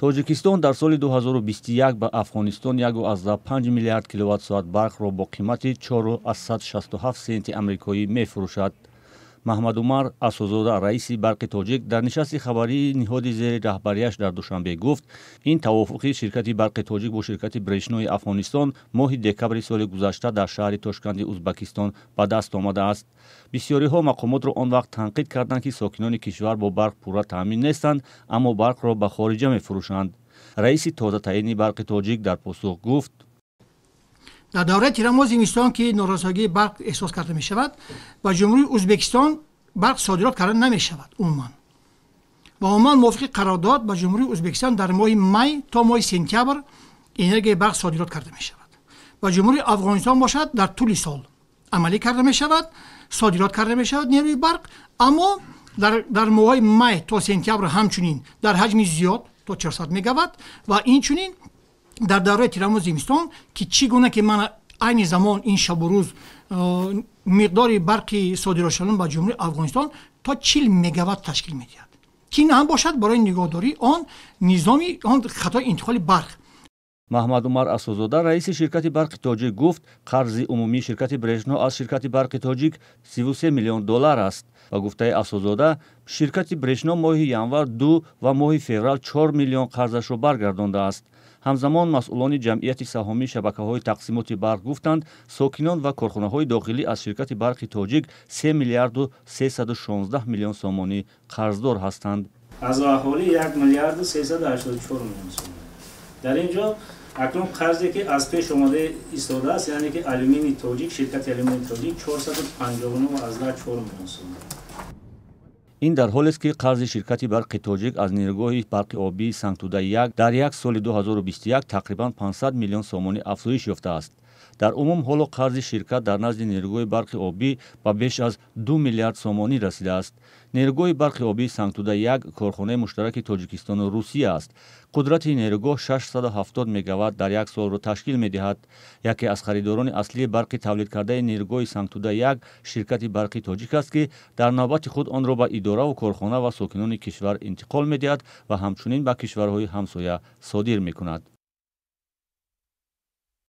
тоҷикистон дар соли 2021 ба афғонистон 1,5 миллиард киловаттсоат барқро бо қимати 4,67 сенти амрикоӣ мефурӯшад. маҳмад умар асозода, раиси барқи тоҷик, дар нишасти хабарии ниҳоди зери раҳбарияш дар душанбе гуфт, ин тавофуқи ширкати барқи тоҷик бо ширкати брешнои афғонистон моҳи декабри соли гузашта дар шаҳри Тошканди Узбекистон ба даст омадааст. бисёриҳо мақомотро он вақт танқид карданд, ки сокинони кишвар бо барқ пурра таъмин нестанд, аммо барқро ба хориҷа мефурӯшанд. раиси тозатаини барқи тоҷик дар посух гуфт: дар давраи тирамоҳ зимистон ки норасоигии барқ эҳсос карда мешавад, ба ҷумҳурии Ӯзбекистон барқ содирот карда намешавад. умуман ва умуман мувофиқи қарордод ба ҷумҳурии Ӯзбекистон дар моҳи май то моҳи сентябр энергияи барқ содирот карда мешавад. ба ҷумҳурии Афғонистон бошад, дар тӯли сол амалӣ карда мешавад, содирот карда мешавад нерӯи барқ, аммо дар моҳҳои май то сентябр ҳамчунин дар ҳаҷми зиёд то 400 мегаватт ва инчунин дар давраи тирамоҳ зимистон ки чӣ гуна ки ман айни замон ин шабу рӯз миқдори барқи содиротшаванда ба ҷумҳурии Афғонистон то 40 мегаватт ташкил медиҳад, ки ин ҳам бошад барои нигоҳдории он низоми он хатои интиқоли барқ. маҳмад умар асозода, раиси ширкати барқи тоҷик гуфт, қарзи умумии ширкати брешно аз ширкати барқи тоҷик 33 миллион доллар аст. ва гуфтаи асозода, ширкати брешно моҳи январ 2 ва моҳи феврал 4 миллион қарзашро баргардондааст. ҳамзамон масъулони ҷамъияти саҳомии шабакаҳои тақсимоти барқ гуфтанд, сокинон ва корхонаҳои дохилӣ аз ширкати барқи тоҷик 3 миллиарду 316 миллион сомонӣ қарздор ҳастанд. аз аҳолӣ 1 миллиарду 384 миллион сомон. дар ин ҷо акнун қарзе ки аз пеш омада истодааст, яъне ки алюмини тоҷик, ширкати алюмини тоҷик 459,4 миллион сомон. ин дар ҳолест ки қарзи ширкати барқи тоҷик аз нерӯгоҳи барқи обии Сангтуда-1 дар як соли 2021 тақрибан 500 миллион сомонӣ афзоиш ёфтааст. дар умум ҳоло қарзи ширкат дар назди нерӯгоҳи барқи обӣ ба беш аз 2 миллиард сомонӣ расидааст. нерӯгоҳи барқи обии Сангтуда-1 корхонаи муштараки Тоҷикистону Русия аст. қудрати нерӯгоҳ 670 мегаватт дар як солро ташкил медиҳад. яке аз харидорони аслии барқи тавлидкардаи нерӯгоҳи Сангтуда-1 ширкати барқи тоҷик аст, ки дар навбати худ онро ба иdoраву корхона ва сокинони кишвар интиқол медиҳад ва ҳамчунин ба кишварҳои ҳамсоя содир мекунад.